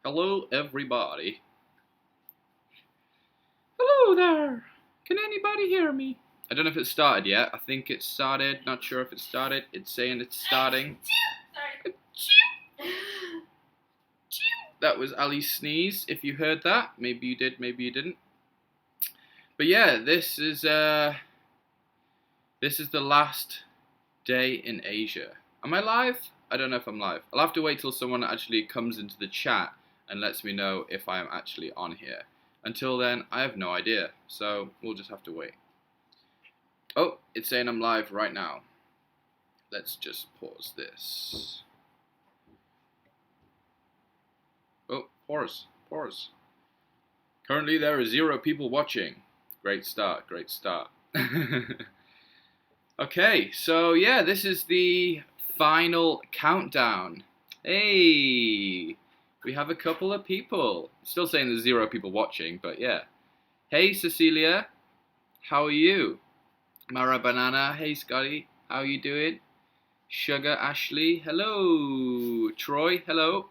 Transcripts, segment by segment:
Hello, everybody. Hello there. Can anybody hear me? I don't know if it started yet. I think it started. Not sure if it started. It's saying it's starting. Sorry. That was Ali's sneeze. If you heard that, maybe you did, maybe you didn't. But yeah, this is the last day in Asia. Am I live? I don't know if I'm live. I'll have to wait till someone actually comes into the chat and lets me know if I am actually on here. Until then, I have no idea, so we'll just have to wait. Oh, it's saying I'm live right now. Let's just pause this. Oh, pause. Currently there are 0 people watching. Great start, great start. Okay, so yeah, this is the final countdown. Hey, we have a couple of people. Still saying there's 0 people watching, but yeah. Hey, Cecilia, how are you? Mara Banana, hey, Scotty, how are you doing? Sugar Ashley, hello. Troy, hello.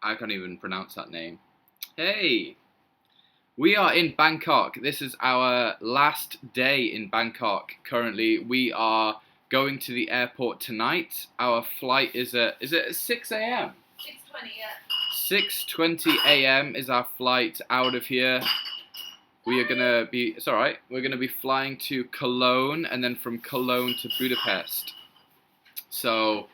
I can't even pronounce that name. Hey. We are in Bangkok. This is our last day in Bangkok. Currently, we are going to the airport tonight. Our flight is at 6 a.m.? 6:20, yeah. 6:20 a.m. is our flight out of here. We are gonna be, it's alright, we're gonna be flying to Cologne and then from Cologne to Budapest. So,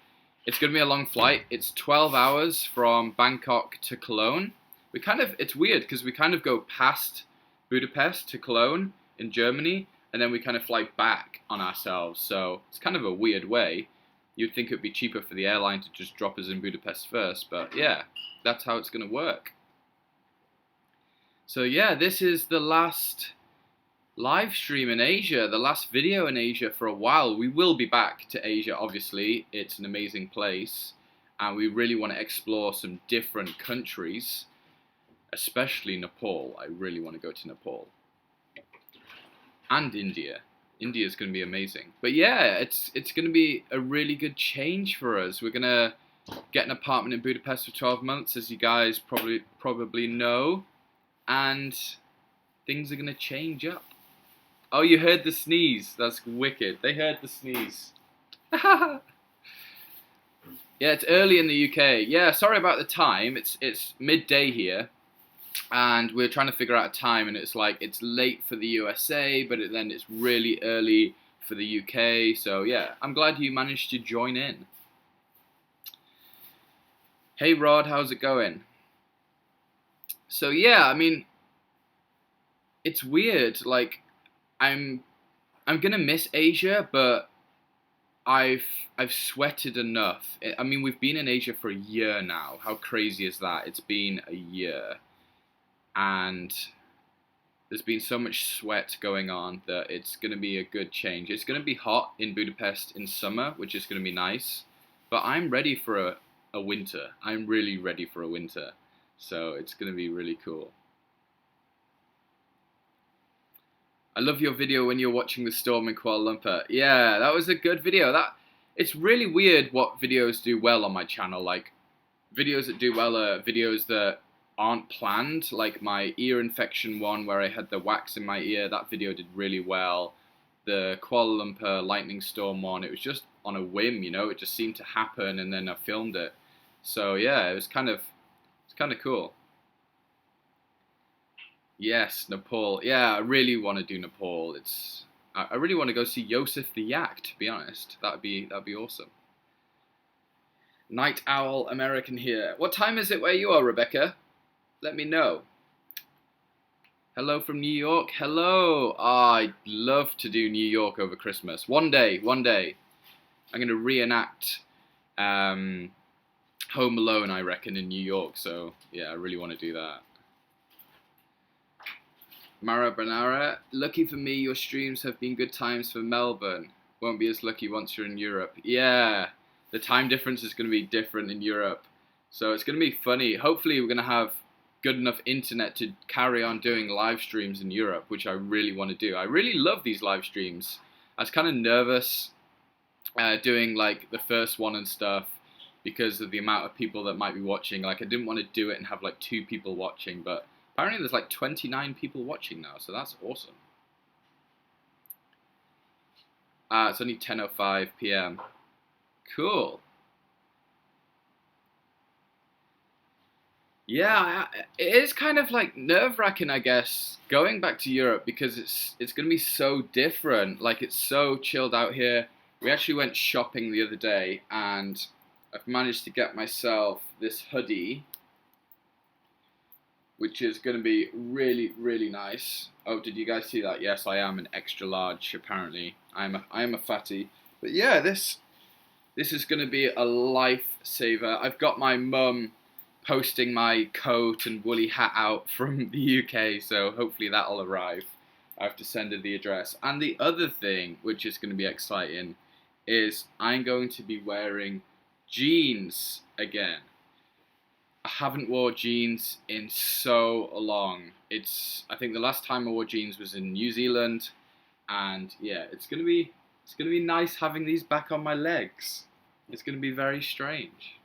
it's gonna be a long flight. It's 12 hours from Bangkok to Cologne. It's weird because we kind of go past Budapest to Cologne in Germany and then we kind of fly back on ourselves. So it's kind of a weird way. You'd think it would be cheaper for the airline to just drop us in Budapest first, but yeah, that's how it's going to work. So yeah, this is the last live stream in Asia, the last video in Asia for a while. We will be back to Asia, obviously. It's an amazing place and we really want to explore some different countries. Especially Nepal. I really want to go to Nepal. And India. India's going to be amazing. But yeah, it's going to be a really good change for us. We're going to get an apartment in Budapest for 12 months, as you guys probably know. And things are going to change up. Oh, you heard the sneeze. That's wicked. They heard the sneeze. Yeah, it's early in the UK. Yeah, sorry about the time. It's midday here. And we're trying to figure out a time, and it's like it's late for the USA, but then it's really early for the UK. So yeah, I'm glad you managed to join in. Hey Rod, how's it going? So yeah, I mean, it's weird. Like, I'm gonna miss Asia, but I've sweated enough. I mean, we've been in Asia for a year now. How crazy is that? It's been a year. And there's been so much sweat going on that it's going to be a good change. It's going to be hot in Budapest in summer, which is going to be nice. But I'm ready for a winter. I'm really ready for a winter. So it's going to be really cool. I love your video when you're watching the storm in Kuala Lumpur. Yeah, that was a good video. It's really weird what videos do well on my channel. Like, videos that do well are videos that aren't planned, like my ear infection one where I had the wax in my ear. That video did really well. The Kuala Lumpur lightning storm one, it was just on a whim, you know, it just seemed to happen and then I filmed it. So yeah, it's kind of cool. Yes, Nepal. Yeah, I really want to do Nepal. I really want to go see Yosef the Yak, to be honest. That'd be awesome. Night Owl American here. What time is it where you are, Rebecca? Let me know. Hello from New York. Hello. I'd love to do New York over Christmas. One day. I'm going to reenact Home Alone, I reckon, in New York. So, yeah, I really want to do that. Mara Banara. Lucky for me, your streams have been good times for Melbourne. Won't be as lucky once you're in Europe. Yeah, the time difference is going to be different in Europe. So it's going to be funny. Hopefully we're going to have good enough internet to carry on doing live streams in Europe, which I really want to do. I really love these live streams. I was kind of nervous doing like the first one and stuff, because of the amount of people that might be watching. Like I didn't want to do it and have like 2 people watching, but apparently there's like 29 people watching now, so that's awesome. It's only 10:05 p.m. Cool. Yeah, it is kind of like nerve-wracking, I guess, going back to Europe because it's gonna be so different. Like it's so chilled out here. We actually went shopping the other day, and I've managed to get myself this hoodie, which is gonna be really, really nice. Oh, did you guys see that? Yes, I am an extra large. Apparently, I am a fatty. But yeah, this is gonna be a lifesaver. I've got my mum posting my coat and woolly hat out from the UK, so hopefully that'll arrive. I have to send her the address. And the other thing, which is going to be exciting, is I'm going to be wearing jeans again. I haven't worn jeans in so long. I think the last time I wore jeans was in New Zealand, and yeah, it's gonna be nice having these back on my legs. It's gonna be very strange.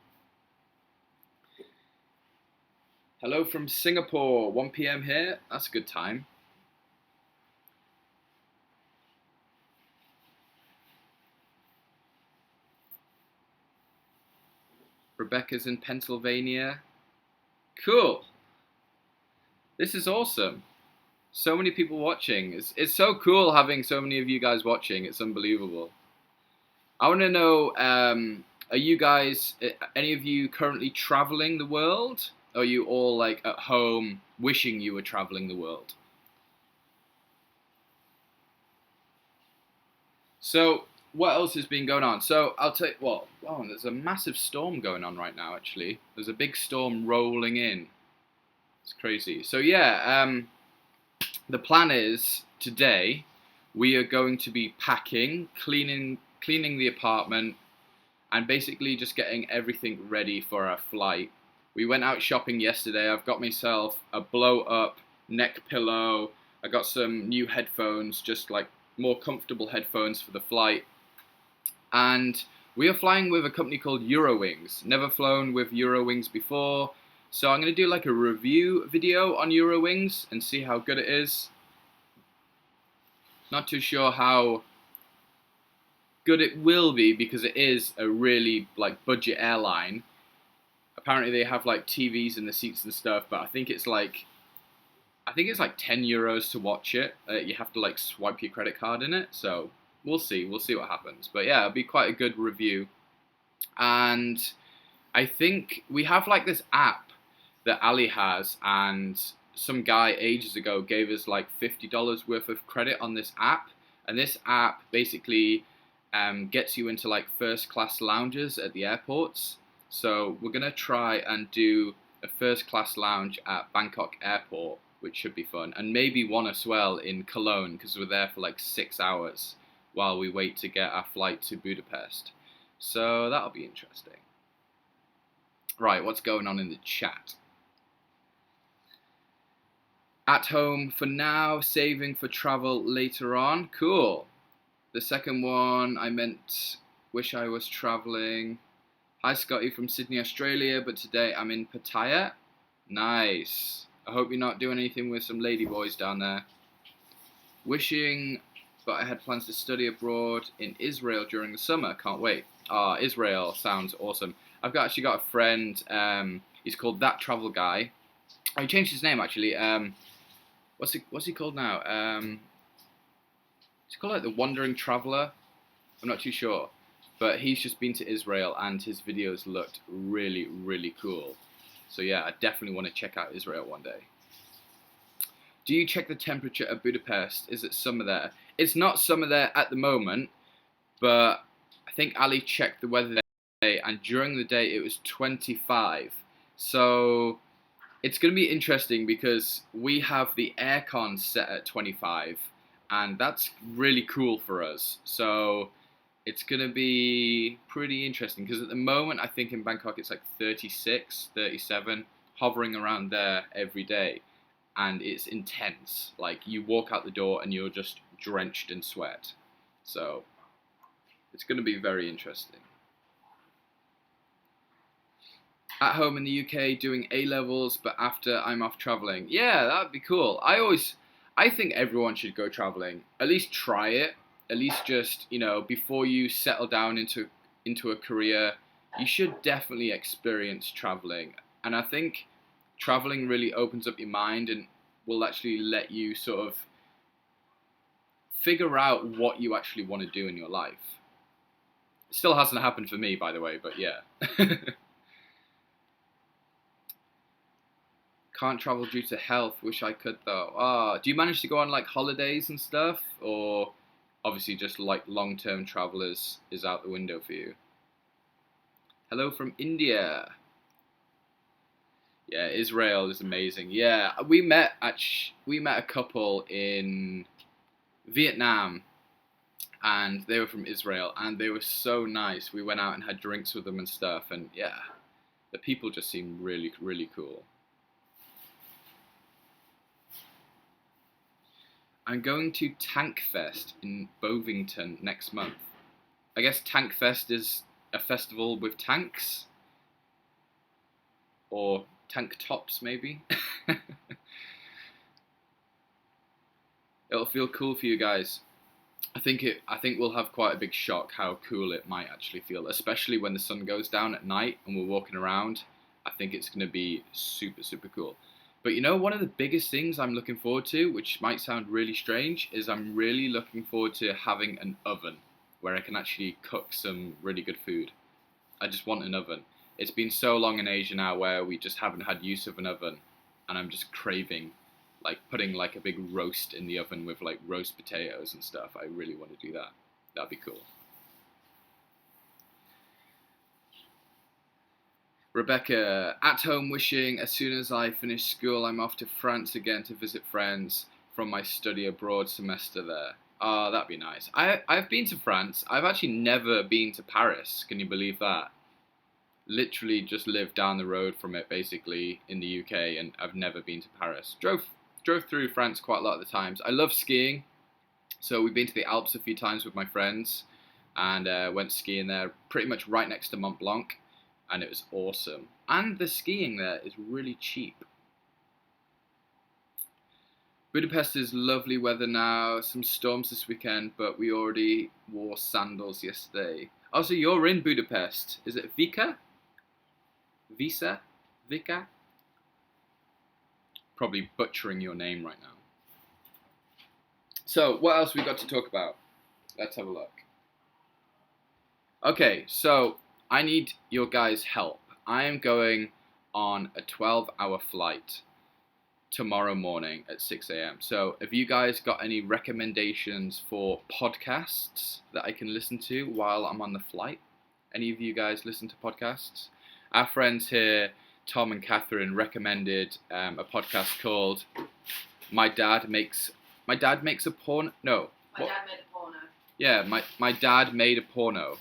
Hello from Singapore, 1 p.m. here. That's a good time. Rebecca's in Pennsylvania. Cool. This is awesome. So many people watching. It's so cool having so many of you guys watching. It's unbelievable. I want to know, are you guys, any of you currently traveling the world? Or are you all like at home wishing you were traveling the world? So, what else has been going on? So, I'll tell you, well, oh, there's a massive storm going on right now, actually. There's a big storm rolling in. It's crazy. So, yeah, the plan is today we are going to be packing, cleaning the apartment, and basically just getting everything ready for our flight. We went out shopping yesterday. I've got myself a blow-up neck pillow. I got some new headphones, just like more comfortable headphones for the flight. And we are flying with a company called Eurowings. Never flown with Eurowings before. So I'm going to do like a review video on Eurowings and see how good it is. Not too sure how good it will be because it is a really like budget airline. Apparently they have like TVs in the seats and stuff, but I think it's like 10 euros to watch it. You have to like swipe your credit card in it, so we'll see what happens. But yeah, it'll be quite a good review. And I think we have like this app that Ali has, and some guy ages ago gave us like $50 worth of credit on this app, and this app basically gets you into like first class lounges at the airports. So we're gonna try and do a first class lounge at Bangkok airport, which should be fun, and maybe one as well in Cologne because we're there for like 6 hours while we wait to get our flight to Budapest. So that'll be interesting. Right, what's going on in the chat? At home for now, saving for travel later on. Cool. The second one, I meant wish I was traveling. Hi Scotty from Sydney, Australia, but today I'm in Pattaya. Nice. I hope you're not doing anything with some ladyboys down there. Wishing, but I had plans to study abroad in Israel during the summer. Can't wait. Israel sounds awesome. Actually got a friend, he's called That Travel Guy. Oh, he changed his name actually. What's he called now? He's called like the Wandering Traveller. I'm not too sure. But he's just been to Israel and his videos looked really, really cool. So yeah, I definitely want to check out Israel one day. Do you check the temperature at Budapest? Is it summer there? It's not summer there at the moment, but I think Ali checked the weather today, and during the day it was 25. So it's going to be interesting because we have the aircon set at 25, and that's really cool for us. So it's going to be pretty interesting because at the moment I think in Bangkok it's like 36, 37, hovering around there every day, and it's intense. Like you walk out the door and you're just drenched in sweat. So it's going to be very interesting. At home in the UK doing A levels, but after I'm off traveling. Yeah, that'd be cool. I think everyone should go traveling. At least try it. At least just, before you settle down into a career, you should definitely experience traveling. And I think traveling really opens up your mind and will actually let you sort of figure out what you actually want to do in your life. It still hasn't happened for me, by the way, but yeah. Can't travel due to health. Wish I could though. Do you manage to go on like holidays and stuff, or obviously just like long-term travel is out the window for you? Hello from India. Yeah, Israel is amazing. Yeah, we met a couple in Vietnam, and they were from Israel, and they were so nice. We went out and had drinks with them and stuff, and yeah, the people just seemed really, really cool. I'm going to Tank Fest in Bovington next month. I guess Tank Fest is a festival with tanks, or tank tops maybe. It'll feel cool for you guys. I think we'll have quite a big shock how cool it might actually feel, especially when the sun goes down at night and we're walking around. I think it's going to be super, super cool. But one of the biggest things I'm looking forward to, which might sound really strange, is I'm really looking forward to having an oven where I can actually cook some really good food. I just want an oven. It's been so long in Asia now where we just haven't had use of an oven, and I'm just craving like putting like a big roast in the oven with like roast potatoes and stuff. I really want to do that. That'd be cool. Rebecca, at home wishing as soon as I finish school I'm off to France again to visit friends from my study abroad semester there. Oh, that'd be nice. I've been to France. I've actually never been to Paris. Can you believe that? Literally just lived down the road from it basically in the UK, and I've never been to Paris. Drove through France quite a lot of the times. I love skiing, so we've been to the Alps a few times with my friends, and went skiing there pretty much right next to Mont Blanc, and it was awesome. And the skiing there is really cheap. Budapest is lovely weather now, some storms this weekend, but we already wore sandals yesterday. Oh, so you're in Budapest. Is it Vika? Visa? Vika? Probably butchering your name right now. So, what else we got to talk about? Let's have a look. Okay, so I need your guys' help. I am going on a 12-hour flight tomorrow morning at 6 a.m. So, have you guys got any recommendations for podcasts that I can listen to while I'm on the flight? Any of you guys listen to podcasts? Our friends here, Tom and Catherine, recommended a podcast called My Dad Makes a Porno. No. My dad made a porno. Yeah, my dad made a porno,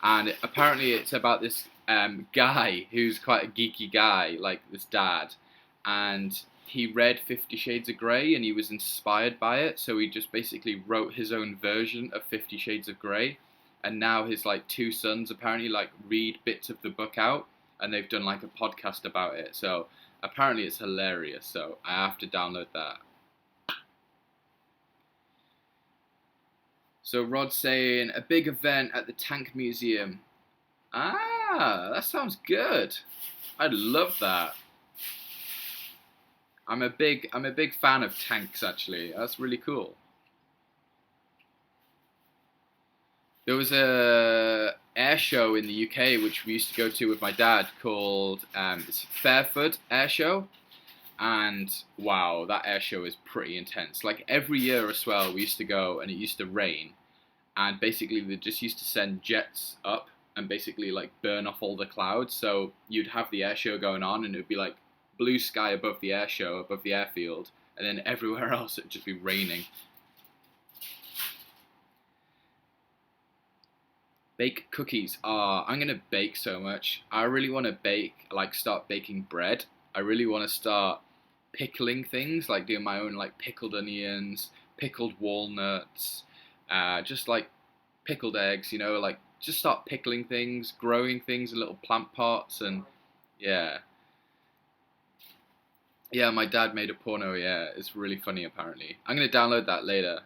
and apparently it's about this guy who's quite a geeky guy, like this dad, and he read 50 Shades of Grey and he was inspired by it, so he just basically wrote his own version of 50 Shades of Grey, and now his like two sons apparently like read bits of the book out, and they've done like a podcast about it. So apparently it's hilarious, so I have to download that. So Rod's saying a big event at the Tank Museum. That sounds good. I'd love that. I'm a big fan of tanks actually. That's really cool. There was a air show in the UK which we used to go to with my dad called it's Fairford Air Show, and wow, that air show is pretty intense. Like every year as well, we used to go and it used to rain, and basically they just used to send jets up and basically like burn off all the clouds. So you'd have the air show going on and it would be like blue sky above the air show, above the airfield, and then everywhere else it'd just be raining. Bake cookies. I'm gonna bake so much. I really want to start baking bread. I really want to start pickling things, like doing my own like pickled onions, pickled walnuts, just like pickled eggs, like just start pickling things, growing things in little plant pots, and Yeah. Yeah, my dad made a porno, yeah. It's really funny, apparently. I'm going to download that later.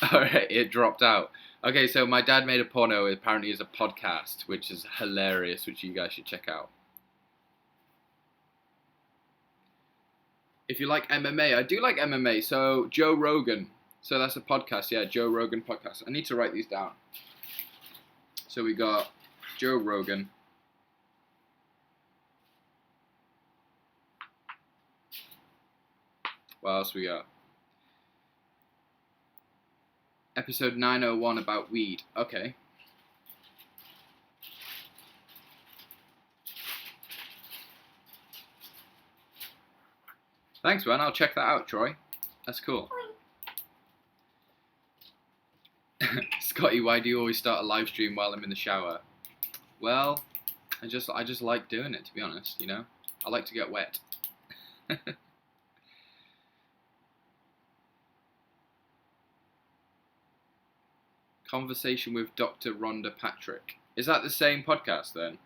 Alright, it dropped out. Okay, so my dad made a porno, apparently is a podcast, which is hilarious, which you guys should check out. If you like MMA, I do like MMA, so Joe Rogan. So that's a podcast, yeah, Joe Rogan podcast. I need to write these down. So we got Joe Rogan. What else we got? Episode 901 about weed. Okay. Thanks, man. I'll check that out, Troy. That's cool. Scotty, why do you always start a live stream while I'm in the shower? Well, I just like doing it, to be honest, you know? I like to get wet. Conversation with Dr. Rhonda Patrick. Is that the same podcast then?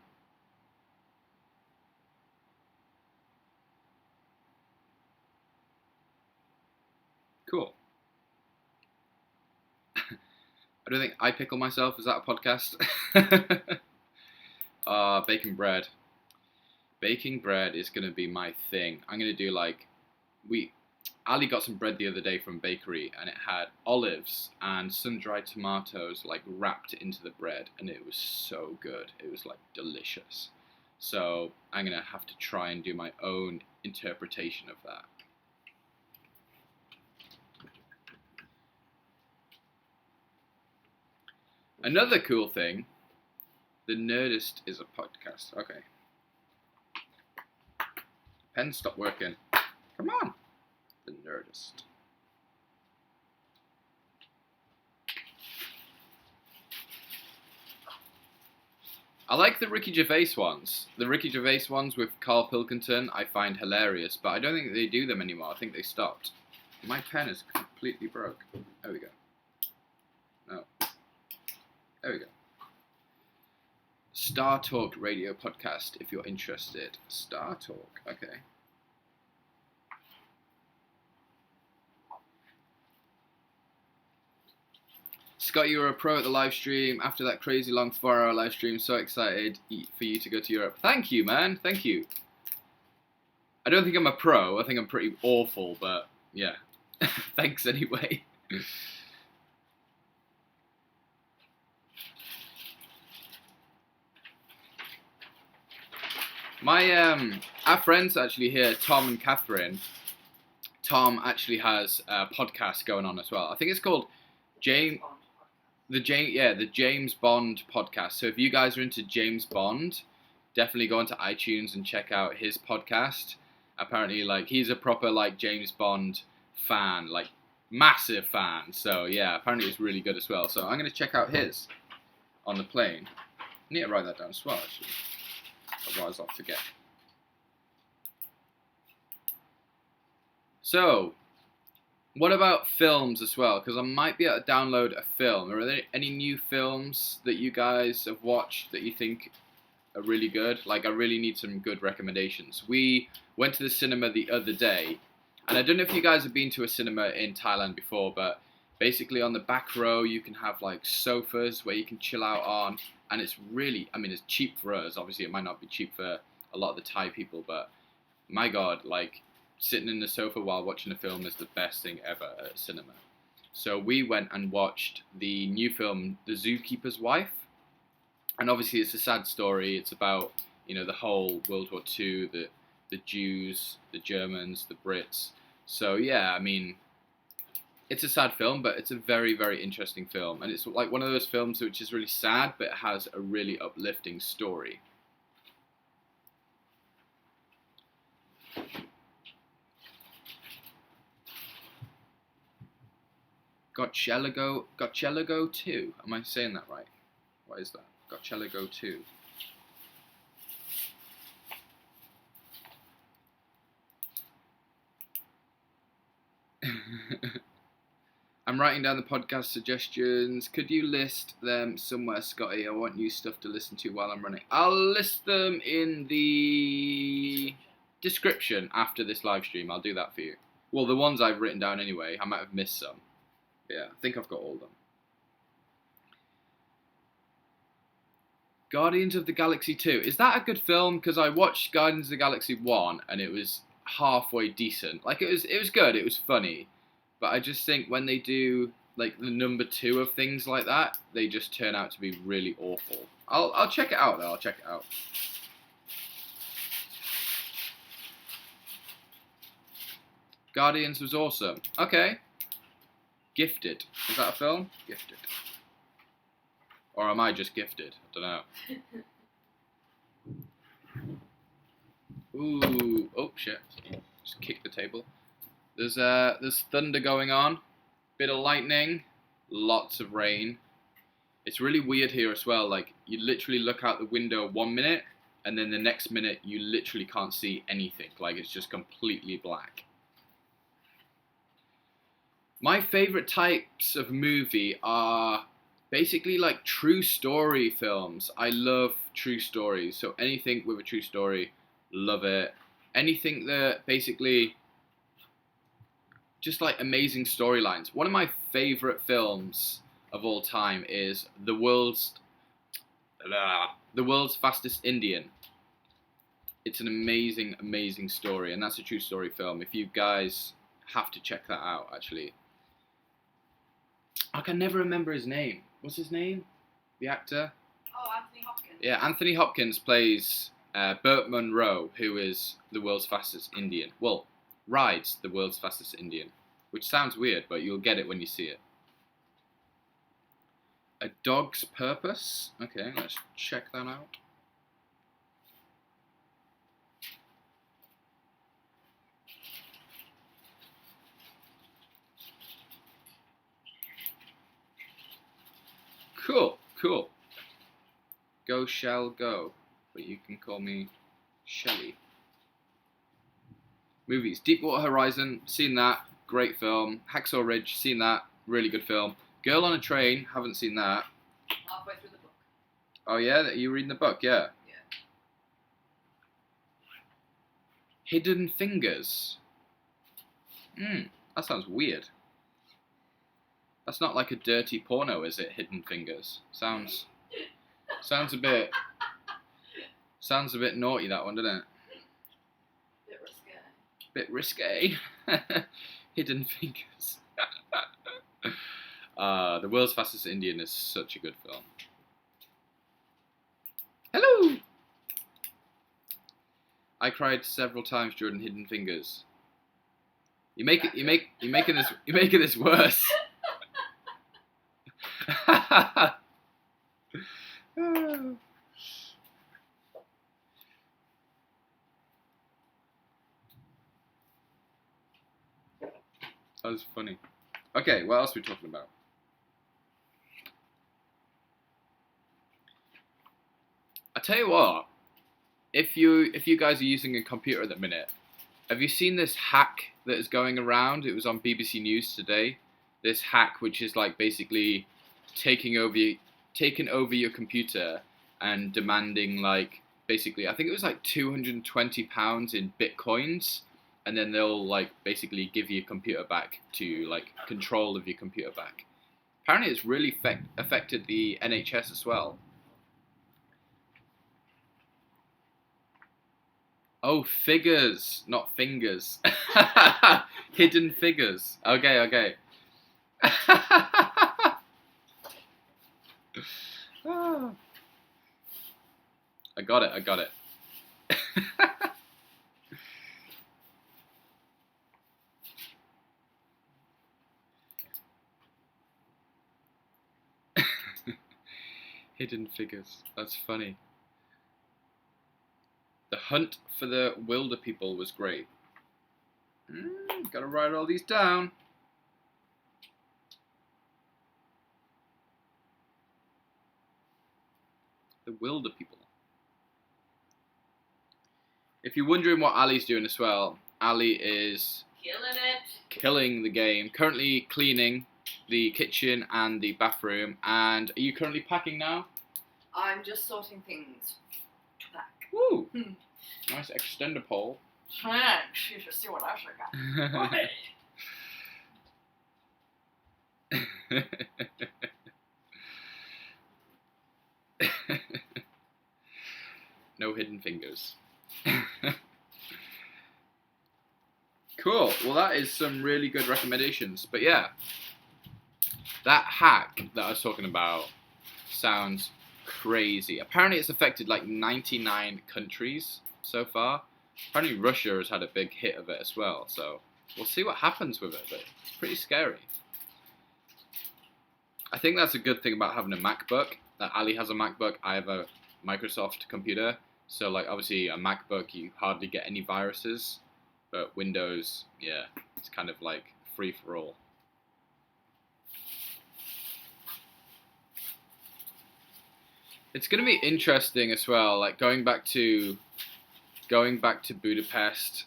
Cool. I don't think I Pickle Myself. Is that a podcast? Baking bread. Baking bread is going to be my thing. I'm going to do Ali got some bread the other day from a bakery and it had olives and sun-dried tomatoes like wrapped into the bread and it was so good. It was like delicious. So I'm going to have to try and do my own interpretation of that. Another cool thing, The Nerdist is a podcast. Okay. Pen stopped working. Come on. The Nerdist. I like the Ricky Gervais ones. The Ricky Gervais ones with Carl Pilkington I find hilarious, but I don't think they do them anymore. I think they stopped. My pen is completely broke. There we go. No. There we go. Star Talk radio podcast, if you're interested. Star Talk, okay. Scott, you were a pro at the live stream. After that crazy long 4-hour live stream, so excited for you to go to Europe. Thank you, man. Thank you. I don't think I'm a pro. I think I'm pretty awful, but yeah. Thanks anyway. Our friends actually here, Tom and Catherine. Tom actually has a podcast going on as well. I think it's called the James Bond podcast. So if you guys are into James Bond, definitely go onto iTunes and check out his podcast. Apparently, he's a proper James Bond fan, massive fan. So yeah, apparently it's really good as well. So I'm gonna check out his on the plane. I need to write that down as well, actually. Otherwise I'll forget. So, what about films as well? Because I might be able to download a film. Are there any new films that you guys have watched that you think are really good? I really need some good recommendations. We went to the cinema the other day, and I don't know if you guys have been to a cinema in Thailand before, but basically on the back row you can have sofas where you can chill out on, and it's really, it's cheap for us. Obviously it might not be cheap for a lot of the Thai people, but my god, sitting in the sofa while watching a film is the best thing ever at cinema. So we went and watched the new film, The Zookeeper's Wife. And obviously it's a sad story. It's about, the whole World War II, the Jews, the Germans, the Brits. So yeah, it's a sad film, but it's a very, very interesting film. And it's one of those films which is really sad, but it has a really uplifting story. Gotchelago 2. Am I saying that right? What is that? Gotchelago 2. I'm writing down the podcast suggestions. Could you list them somewhere, Scotty? I want new stuff to listen to while I'm running. I'll list them in the description after this live stream. I'll do that for you. Well, the ones I've written down anyway. I might have missed some. Yeah, I think I've got all of them. Guardians of the Galaxy 2. Is that a good film? Because I watched Guardians of the Galaxy 1 and it was halfway decent. Like, it was good. It was funny. But I just think when they do like the number 2 of things like that, they just turn out to be really awful. I'll check it out though. I'll check it out. Guardians was awesome. Okay. Gifted. Is that a film? Gifted. Or am I just gifted? I don't know. Ooh. Oh shit. Just kick the table. There's thunder going on, bit of lightning, lots of rain. It's really weird here as well. Like, you literally look out the window 1 minute, and then the next minute you literally can't see anything. Like, it's just completely black. My favorite types of movie are basically like true story films. I love true stories. So anything with a true story, love it. Anything that basically just like amazing storylines. One of my favorite films of all time is the world's fastest Indian. It's an amazing, amazing story, and that's a true story film. If you guys have to check that out, actually. I can never remember his name. What's his name? The actor? Oh, Anthony Hopkins. Yeah, Anthony Hopkins plays Burt Munro, who is the world's fastest Indian. Well, rides the world's fastest Indian, which sounds weird, but you'll get it when you see it. A Dog's Purpose. Okay, let's check that out. Cool, cool. Go shall go, but you can call me Shelly. Movies. Deepwater Horizon, seen that, great film. Hacksaw Ridge, seen that, really good film. Girl on a Train, haven't seen that. Halfway through the book. Oh yeah, are you reading the book? Yeah. Yeah. Hidden Fingers. That sounds weird. That's not like a dirty porno, is it? Hidden Fingers. Sounds a bit naughty, that one, doesn't it? Bit risque. Hidden Fingers. The World's Fastest Indian is such a good film. Hello. I cried several times during Hidden Fingers. You're making this worse. That was funny. Okay, what else are we talking about? I tell you what, if you guys are using a computer at the minute, have you seen this hack that is going around? It was on BBC News today. This hack, which is like basically taking over your computer and demanding like basically, I think it was like £220 in bitcoins, and then they'll like basically give your computer back to like control of your computer back. Apparently, it's really affected the NHS as well. Oh, figures, not fingers. Hidden Figures. Okay. I got it. Hidden Figures. That's funny. The Hunt for the Wilder People was great. Gotta write all these down. The Wilder People. If you're wondering what Ali's doing as well, Ali is killing it. Killing the game. Currently cleaning. the kitchen and the bathroom. And are you currently packing now? I'm just sorting things to pack. Woo! Nice extender pole. 试试吸我的屎干。No hidden fingers. Cool. Well, that is some really good recommendations. But yeah, that hack that I was talking about sounds crazy. Apparently, it's affected like 99 countries so far. Apparently, Russia has had a big hit of it as well. So we'll see what happens with it. But it's pretty scary. I think that's a good thing about having a MacBook. That Ali has a MacBook. I have a Microsoft computer. So like obviously a MacBook, you hardly get any viruses. But Windows, yeah, it's kind of like free for all. It's going to be interesting as well. Like going back to Budapest.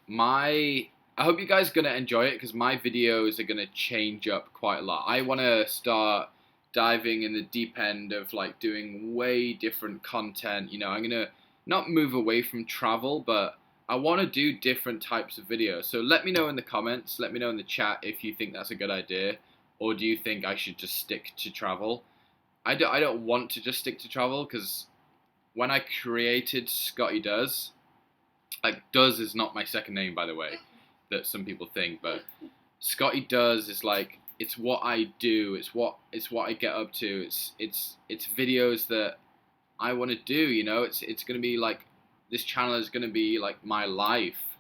I hope you guys are going to enjoy it because my videos are going to change up quite a lot. I want to start diving in the deep end of like doing way different content. You know, I'm going to not move away from travel, but I want to do different types of videos. So let me know in the comments, let me know in the chat if you think that's a good idea, or do you think I should just stick to travel? I don't want to just stick to travel because when I created Scotty Does, like Does is not my second name by the way, that some people think, but Scotty Does is like, it's what I do, it's what I get up to, it's videos that I want to do, you know, it's gonna be like, this channel is gonna be like my life.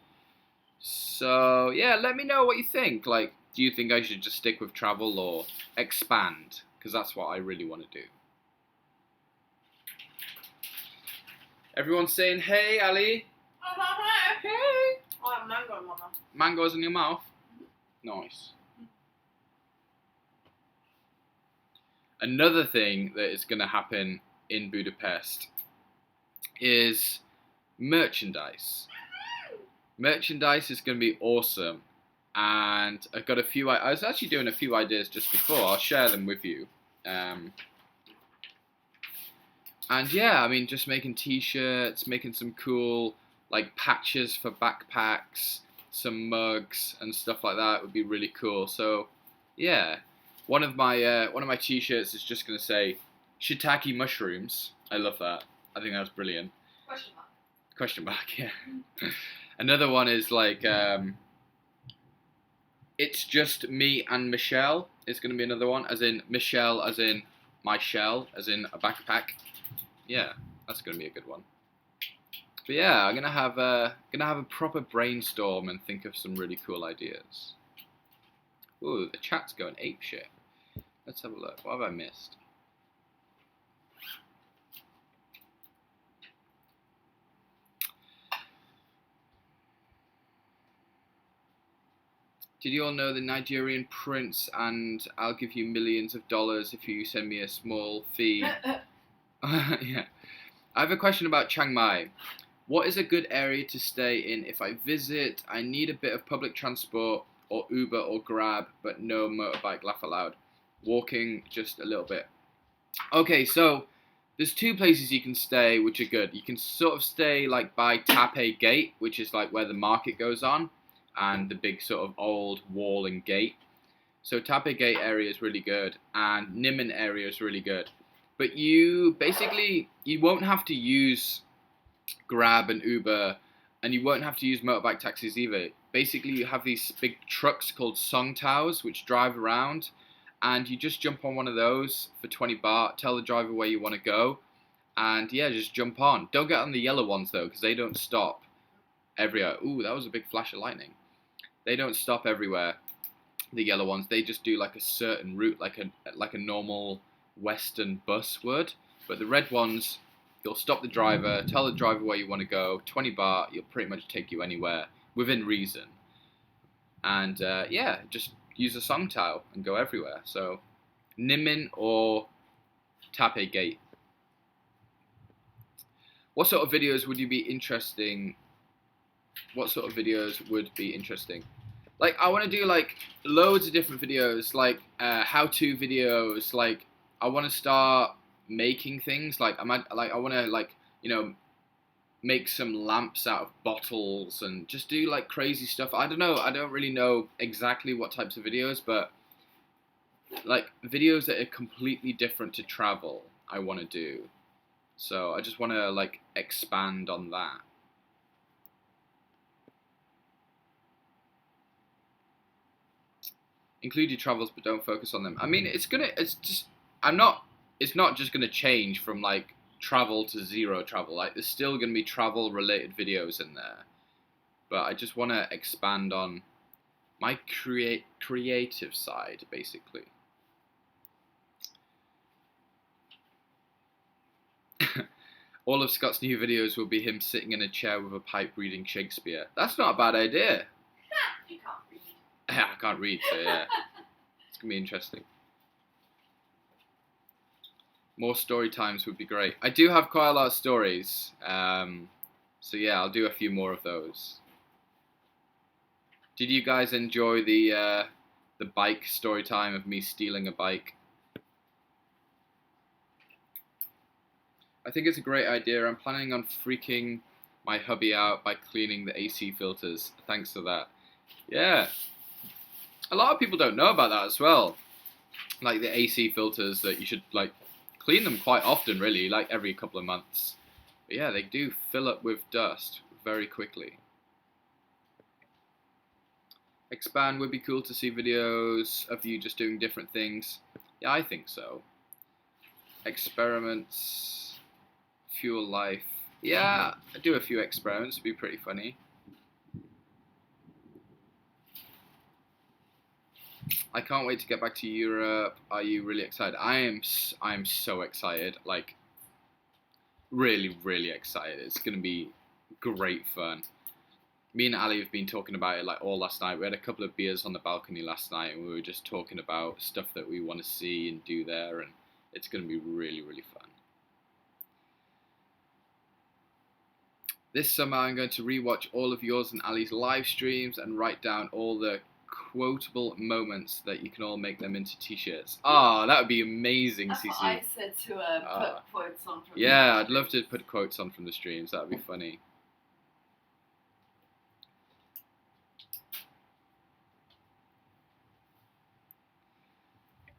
So yeah, let me know what you think. Like, do you think I should just stick with travel or expand? Because that's what I really want to do. Everyone's saying, hey, Ali. Hey. I have mango in my mouth. Mangoes in your mouth? Nice. Another thing that is going to happen in Budapest is merchandise. Merchandise is going to be awesome. And I've got I was actually doing a few ideas just before. I'll share them with you. And yeah, I mean, just making t-shirts, making some cool like patches for backpacks, some mugs and stuff like that would be really cool. So yeah, one of my t-shirts is just gonna say shiitake mushrooms. I love that. I think that's brilliant. Question mark. Question mark. Yeah. Another one is like it's just me and Michelle is going to be another one, as in Michelle, as in my shell, as in a backpack. Yeah, that's going to be a good one. But yeah, I'm gonna have a proper brainstorm and think of some really cool ideas. Ooh, the chat's going apeshit. Let's have a look. What have I missed? Did you all know the Nigerian prince and I'll give you millions of dollars if you send me a small fee? Yeah. I have a question about Chiang Mai. What is a good area to stay in if I visit? I need a bit of public transport or Uber or Grab, but no motorbike laugh allowed. Walking just a little bit. Okay, so there's two places you can stay which are good. You can sort of stay like by Taipei Gate, which is like where the market goes on, and the big sort of old wall and gate. So Taipei Gate area is really good, and Nimen area is really good. But you won't have to use Grab and Uber, and you won't have to use motorbike taxis either. Basically, you have these big trucks called songtaos which drive around, and you just jump on one of those for 20 baht, tell the driver where you want to go, and yeah, just jump on. Don't get on the yellow ones though, because they don't stop everywhere. Ooh, that was a big flash of lightning. They don't stop everywhere, the yellow ones. They just do like a certain route, like a normal Western bus would. But the red ones, you'll stop the driver, tell the driver where you want to go, 20 baht, you'll pretty much take you anywhere within reason. And yeah, just use a songtao and go everywhere. So Nimin or Taipei Gate. What sort of videos would you be interesting? What sort of videos would be interesting? Like, I want to do like loads of different videos, like how-to videos. Like, I want to start making things. Like, I want to like make some lamps out of bottles and just do like crazy stuff. I don't know. I don't really know exactly what types of videos, but like videos that are completely different to travel, I want to do. So I just want to like expand on that. Include your travels, but don't focus on them. I mean, it's not just gonna change from like travel to zero travel. Like, there's still gonna be travel related videos in there, but I just want to expand on my creative side, basically. All of Scott's new videos will be him sitting in a chair with a pipe reading Shakespeare. That's not a bad idea. You can't read. I can't read, so yeah. It's going to be interesting. More story times would be great. I do have quite a lot of stories. So yeah, I'll do a few more of those. Did you guys enjoy the bike story time of me stealing a bike? I think it's a great idea. I'm planning on freaking my hubby out by cleaning the AC filters. Thanks for that. Yeah. A lot of people don't know about that as well. Like the AC filters, that you should like clean them quite often, really, like every couple of months. But yeah, they do fill up with dust very quickly. Expand would be cool to see videos of you just doing different things. Yeah, I think so. Experiments, fuel life. Yeah, I do a few experiments. It'd be pretty funny. I can't wait to get back to Europe. Are you really excited? I am so excited. Like, really, really excited. It's gonna be great fun. Me and Ali have been talking about it like all last night. We had a couple of beers on the balcony last night, and we were just talking about stuff that we want to see and do there, and it's gonna be really, really fun. This summer, I'm going to rewatch all of yours and Ali's live streams and write down all the quotable moments that you can all make them into t-shirts. Ah, that would be amazing, That's Cece. what I said to put quotes on from Yeah, I'd love to put quotes on from the streams. That would be funny.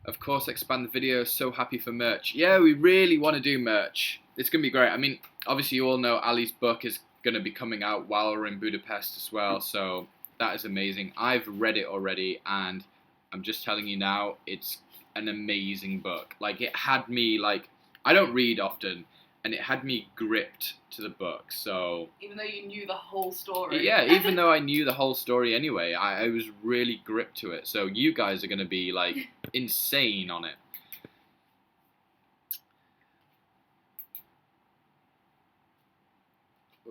Of course, expand the video. So happy for merch. Yeah, we really want to do merch. It's going to be great. I mean, obviously you all know Ali's book is going to be coming out while we're in Budapest as well. So that is amazing. I've read it already, and I'm just telling you now, it's an amazing book. Like, it had me, like, I don't read often, and it had me gripped to the book. So even though you knew the whole story. yeah, even though I knew the whole story anyway, I was really gripped to it. So you guys are going to be, like, insane on it.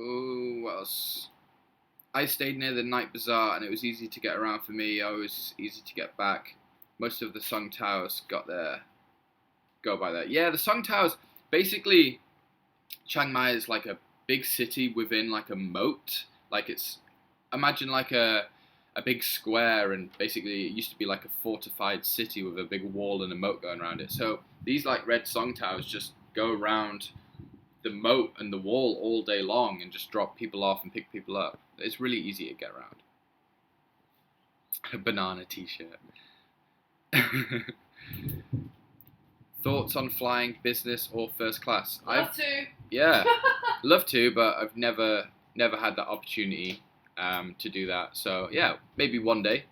Oh, what else? I stayed near the night bazaar, and it was easy to get around for me. I was easy to get back. Most of the Song Towers go by there. Yeah, the Song Towers, basically, Chiang Mai is like a big city within like a moat. Like, it's, imagine like a big square, and basically it used to be like a fortified city with a big wall and a moat going around it. So these like red Song Towers just go around the moat and the wall all day long and just drop people off and pick people up. It's really easy to get around. A banana t-shirt. Thoughts on flying business or first class? Love to. Yeah, love to, but I've never had that opportunity to do that. So yeah, maybe one day.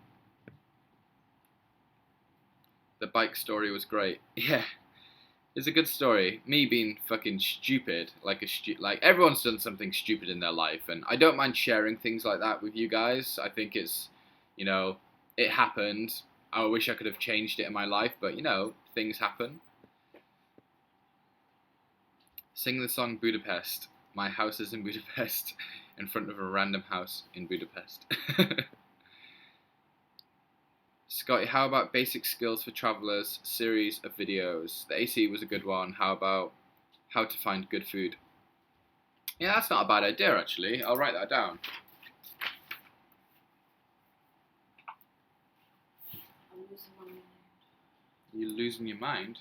The bike story was great. Yeah. It's a good story. Me being fucking stupid, like everyone's done something stupid in their life, and I don't mind sharing things like that with you guys. I think it's, it happened. I wish I could have changed it in my life, but things happen. Sing the song Budapest. My house is in Budapest, in front of a random house in Budapest. Scotty, how about basic skills for travelers series of videos? The AC was a good one. How about how to find good food? Yeah, that's not a bad idea, actually. I'll write that down. You losing your mind?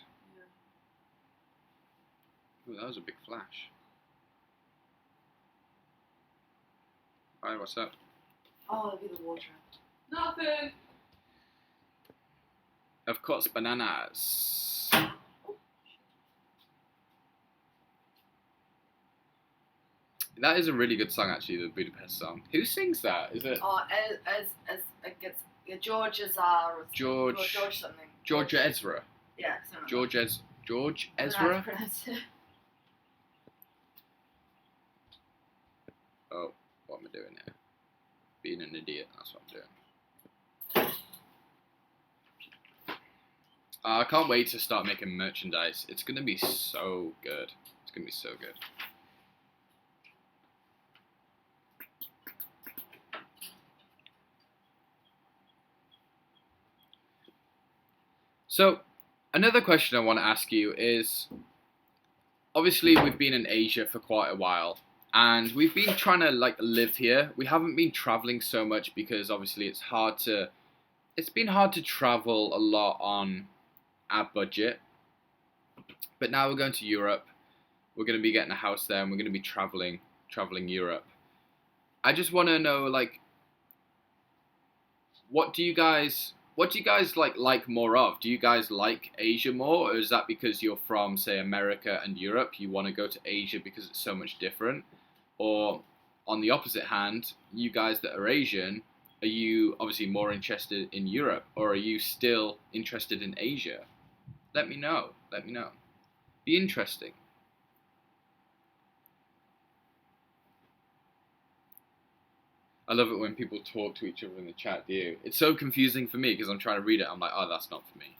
Yeah. Ooh, that was a big flash. Alright, what's up? Oh, it'll be the water. Nothing. Of course, bananas. That is a really good song, actually, the Budapest song. Who sings that? Is it Oh, as it gets George Azar or George something. George Ezra? Yeah, something George like George that. I don't know how Ezra? to pronounce it. Oh, what am I doing here? Being an idiot. That's what I'm doing. I can't wait to start making merchandise. It's gonna be so good. It's gonna be so good. So, another question I want to ask you is, obviously we've been in Asia for quite a while, and we've been trying to like live here. We haven't been traveling so much because obviously it's been hard to travel a lot on our budget. But now we're going to Europe. We're going to be getting a house there, and we're going to be traveling Europe. I just want to know, like, what do you guys like more of? Do you guys like Asia more, or is that because you're from, say, America and Europe, you want to go to Asia because it's so much different? Or on the opposite hand, you guys that are Asian, are you obviously more interested in Europe, or are you still interested in Asia? Let me know. Be interesting. I love it when people talk to each other in the chat, do you? It's so confusing for me because I'm trying to read it. I'm like, oh, that's not for me.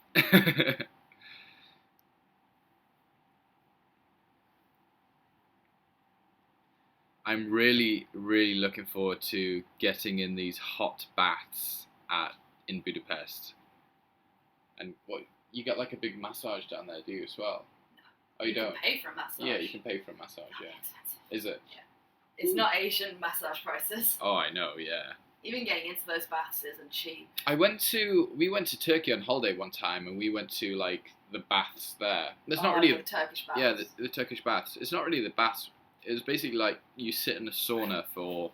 I'm really, really looking forward to getting in these hot baths in Budapest. And what, you get like a big massage down there, do you, as well? Oh, you don't? Can pay for a massage. Yeah, you can pay for a massage, yeah. Is it? Yeah. It's not Asian massage prices. Oh, I know, yeah. Even getting into those baths isn't cheap. We went to Turkey on holiday one time, and we went to like the baths there. There's not really the Turkish baths. Yeah, the Turkish baths. It's not really the baths. It was basically like you sit in a sauna for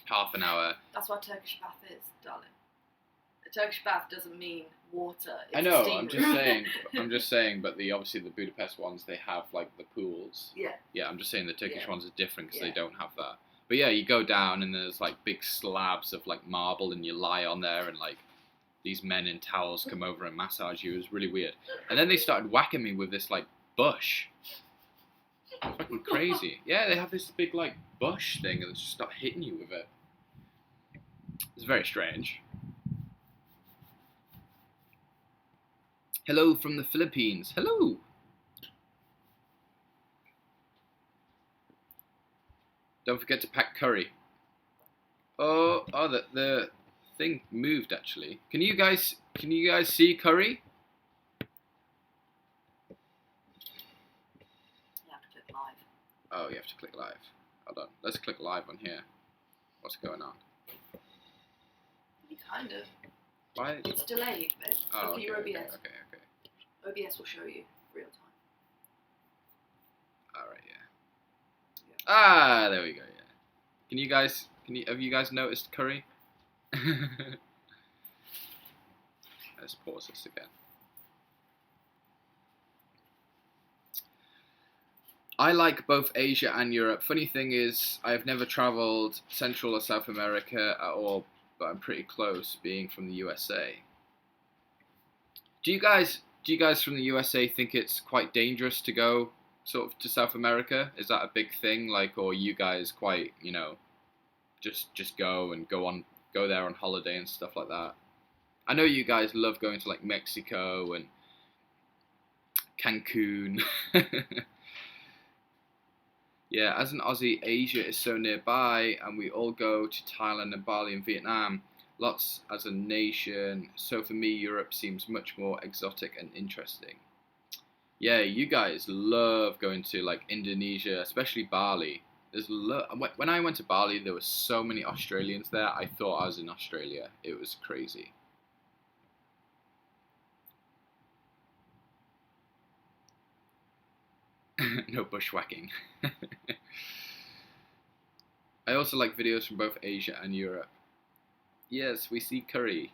half an hour. That's what a Turkish bath is, darling. A Turkish bath doesn't mean water. It's I know. A steam I'm room. just saying. But obviously the Budapest ones, they have like the pools. Yeah. Yeah, I'm just saying the Turkish Yeah. ones are different because Yeah. they don't have that. But yeah, you go down and there's like big slabs of like marble, and you lie on there, and like these men in towels come over and massage you. It was really weird. And then they started whacking me with this like bush. Fucking crazy. Yeah, they have this big like bush thing, and they just start hitting you with it. It's very strange. Hello from the Philippines. Hello. Don't forget to pack curry. Oh, the thing moved actually. Can you guys see curry? You have to click live. Oh, you have to click live. Hold on. Let's click live on here. What's going on? You kind of. Why? It's delayed, but Oh, look at your okay. OBS. OBS will show you real time. Alright, yeah. Ah, there we go, yeah. Have you guys noticed curry? Let's pause this again. I like both Asia and Europe. Funny thing is, I have never traveled Central or South America at all, but I'm pretty close, being from the USA. Do you guys from the USA think it's quite dangerous to go sort of to South America? Is that a big thing? Like, or you guys quite, just go there on holiday and stuff like that? I know you guys love going to like Mexico and Cancun. Yeah, as an Aussie, Asia is so nearby, and we all go to Thailand and Bali and Vietnam. Lots as a nation, so for me, Europe seems much more exotic and interesting. Yeah, you guys love going to like Indonesia, especially Bali. When I went to Bali, there were so many Australians there. I thought I was in Australia. It was crazy. No bushwhacking. I also like videos from both Asia and Europe. Yes, we see Curry.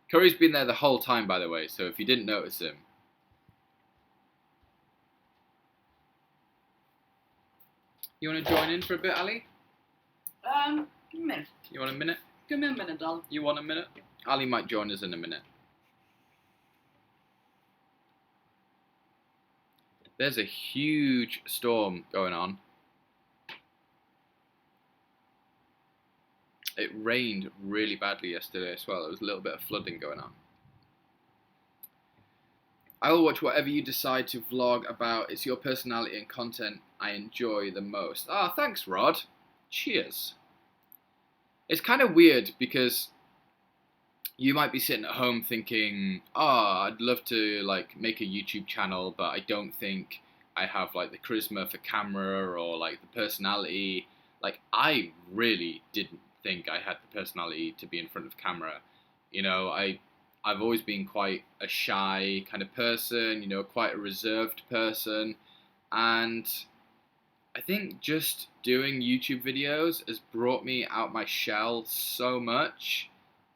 Curry's been there the whole time, by the way, so if you didn't notice him. You want to join in for a bit, Ali? Give me a minute. You want a minute? Give me a minute, doll. You want a minute? Ali might join us in a minute. There's a huge storm going on. It rained really badly yesterday as well. There was a little bit of flooding going on. I will watch whatever you decide to vlog about. It's your personality and content I enjoy the most. Ah, thanks, Rod. Cheers. It's kind of weird because you might be sitting at home thinking, oh, I'd love to like make a YouTube channel, but I don't think I have like the charisma for camera or like the personality. Like, I really didn't think I had the personality to be in front of camera. You know, I've always been quite a shy kind of person, you know, quite a reserved person, and I think just doing YouTube videos has brought me out my shell so much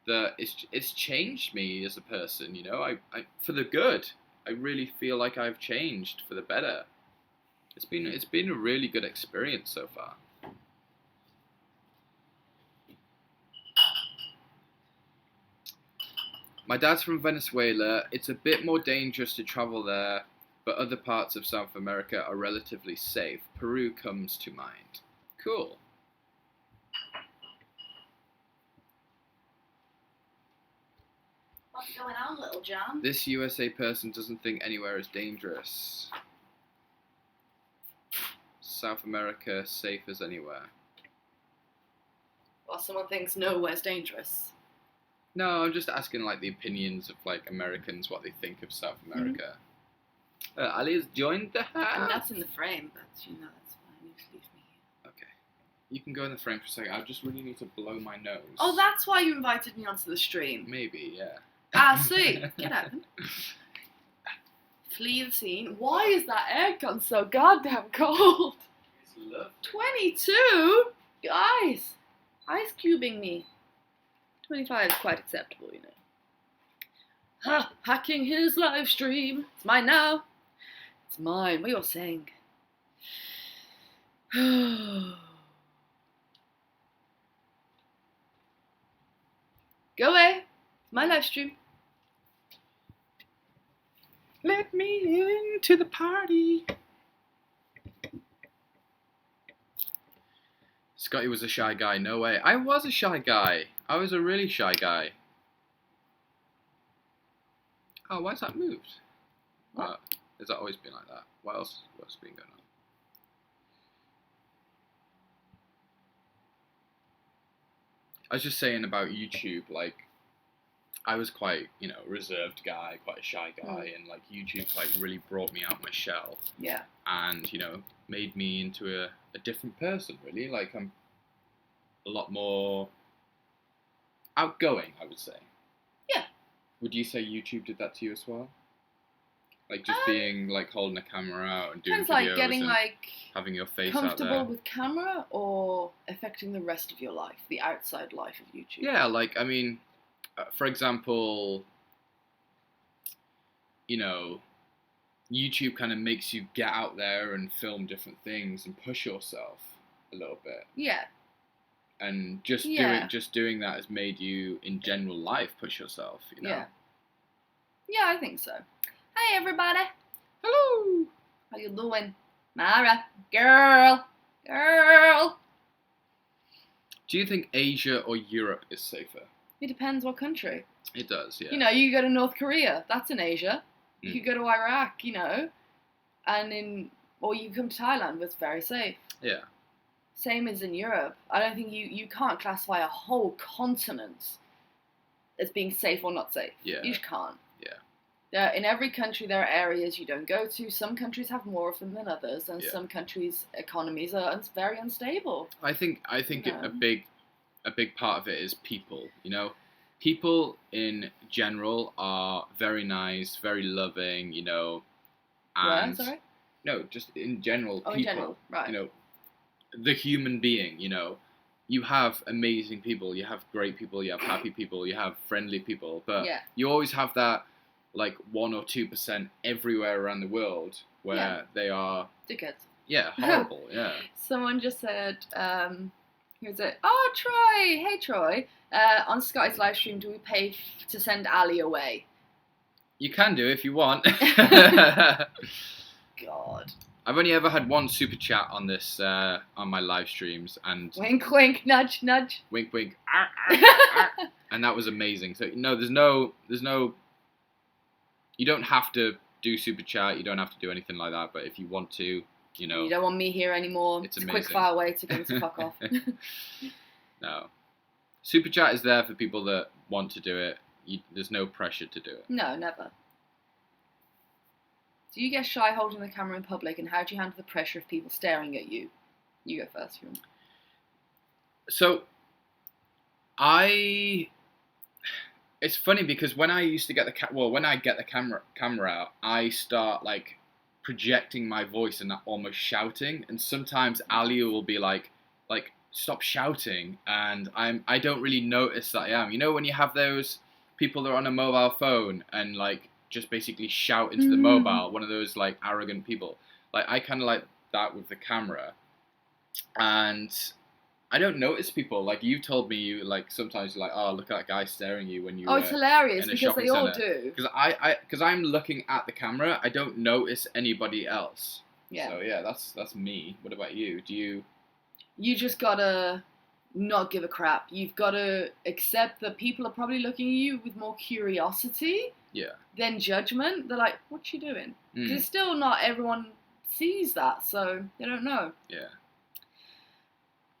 that it's changed me as a person, you know, I for the good. I really feel like I've changed for the better. It's been a really good experience so far. My dad's from Venezuela. It's a bit more dangerous to travel there, but other parts of South America are relatively safe. Peru comes to mind. Cool. What's going on, little John? This USA person doesn't think anywhere is dangerous. South America, safe as anywhere. Well, someone thinks nowhere's dangerous. No, I'm just asking like the opinions of like Americans, what they think of South America. Ali has joined the house. I mean, that's in the frame, but you know, that's fine. You just leave me here. Okay. You can go in the frame for a second. I just really need to blow my nose. Oh, that's why you invited me onto the stream. Maybe, yeah. Ah, see. Get out. Flee the scene. Why is that aircon so goddamn cold? It's lovely. 22? Guys. Ice cubing me. 25 is quite acceptable, you know. Ha! Hacking his live stream. It's mine now. It's mine. What are you all saying? Go away. It's my live stream. Let me into the party. Scotty was a shy guy. No way. I was a shy guy. I was a really shy guy. Oh, why's that moved? What? Has that always been like that? What's been going on? I was just saying about YouTube, like, I was quite, you know, reserved guy, quite a shy guy, and like YouTube like really brought me out my shell. Yeah. And, you know, made me into a different person, really. Like, I'm a lot more outgoing, I would say. Yeah. Would you say YouTube did that to you as well? Like, just being, like, holding a camera out and doing videos like getting, and like, having your face out comfortable there. with camera or affecting the rest of your life, the outside life of YouTube? Yeah, like, I mean, for example, you know, YouTube kind of makes you get out there and film different things and push yourself a little bit. Yeah. And just doing that has made you, in general life, push yourself, you know? Yeah. Yeah, I think so. Hey, everybody. Hello! How you doing? Mara. Girl. Do you think Asia or Europe is safer? It depends what country. It does, yeah. You know, you go to North Korea. That's in Asia. You could go to Iraq, you know. Or you come to Thailand, it's very safe. Yeah. Same as in Europe. I don't think you can't classify a whole continent as being safe or not safe. Yeah. You just can't. Yeah. In every country, there are areas you don't go to. Some countries have more of them than others, and Yeah. some countries' economies are very unstable. I think You know? a big part of it is people, you know? people in general are very nice, very loving, Where? and Sorry. no, just in general, Oh, people, in general, right? The human being, you have amazing people, you have great people, you have happy people, you have friendly people, but Yeah. you always have that like 1 or 2% everywhere around the world where they are Dickheads. horrible. Yeah. Someone just said, who's it? Oh, Troy. Hey, Troy. On Scotty's live stream, do we pay to send Ali away? You can do if you want. God. I've only ever had one super chat on this on my live streams, and Wink, wink, nudge, nudge. wink, wink, and that was amazing. So there's no. You don't have to do super chat. You don't have to do anything like that. But if you want to, You don't want me here anymore. It's a amazing. quick fire way to get them to fuck off. No, super chat is there for people that want to do it. There's no pressure to do it. No, never. Do you get shy holding the camera in public, and how do you handle the pressure of people staring at you? You go first, if you want. So, it's funny because when I used to get when I get the camera out, I start like projecting my voice and almost shouting, and sometimes Ali will be like stop shouting, and I don't really notice that I am. When you have those people that are on a mobile phone and like just basically shout into the mobile, one of those like arrogant people. Like I kind of like that with the camera, and I don't notice people. Like you told me, you like sometimes you're like, oh, look at that guy staring at you when you. Oh, it's hilarious in a because shopping they all centre. do. Because I'm looking at the camera, I don't notice anybody else. Yeah. So yeah, that's me. What about you? Do you? You just gotta not give a crap. You've gotta accept that people are probably looking at you with more curiosity than judgment. They're like, what's she doing? Because still not everyone sees that, so they don't know. Yeah.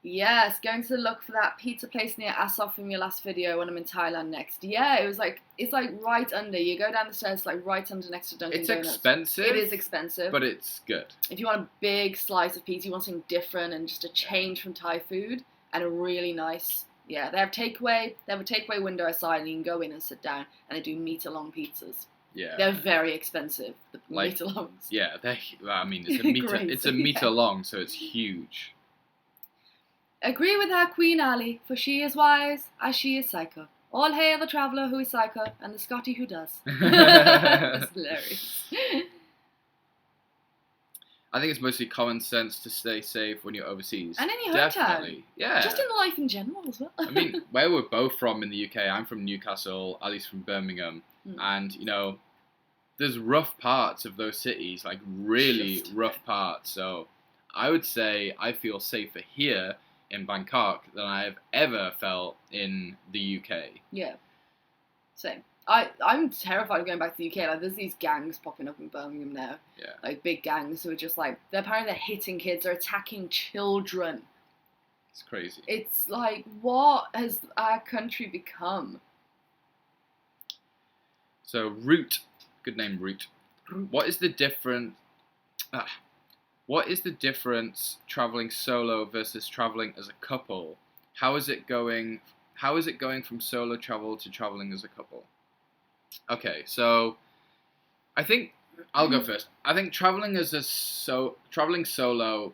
Yes, going to look for that pizza place near Asop from your last video when I'm in Thailand next. Yeah, it's like right under. You go down the stairs, like right under next to Dunkin' Donuts. It's expensive. It is expensive, but it's good. If you want a big slice of pizza, you want something different and just a change from Thai food, and a really nice. Yeah, they have takeaway. They have a takeaway window outside, and you can go in and sit down. And they do meter-long pizzas. Yeah, they're very expensive. The like, meter-longs. Yeah, it's a meter. It's a meter long, so it's huge. Agree with her, Queen Ali, for she is wise as she is psycho. All hail the traveller who is psycho, and the Scotty who does. That's hilarious. I think it's mostly common sense to stay safe when you're overseas. And in your hometown. Definitely. Yeah. Just in life in general as well. I mean, where we're both from in the UK, I'm from Newcastle, Ali's from Birmingham, and, there's rough parts of those cities, like really rough parts. So I would say I feel safer here in Bangkok than I have ever felt in the UK. Yeah. Same. I'm terrified of going back to the UK. Like, there's these gangs popping up in Birmingham now. Yeah. Like, big gangs who are just like, apparently they're hitting kids, they're attacking children. It's crazy. It's like, what has our country become? So, Root. Good name, Root. What is the difference... What is the difference traveling solo versus traveling as a couple? How is it going from solo travel to traveling as a couple? Okay, so I think I'll go first. I think traveling solo,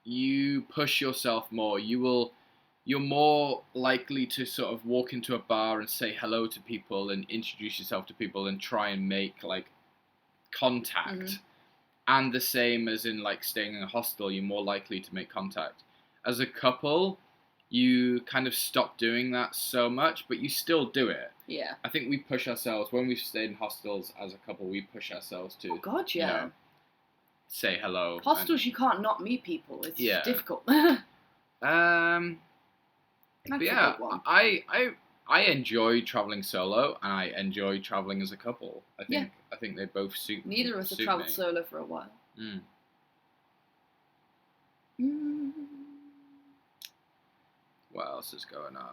you push yourself more. You're more likely to sort of walk into a bar and say hello to people and introduce yourself to people and try and make like contact. And the same as in like staying in a hostel, you're more likely to make contact. As a couple, you kind of stop doing that so much, but you still do it. Yeah. I think we push ourselves, when we've stayed in hostels as a couple, we push ourselves to, say hello. Hostels, you can't not meet people. It's difficult. That's a big one. I enjoy traveling solo, and I enjoy traveling as a couple. I think they both suit. Neither of us have travelled solo for a while. What else is going on?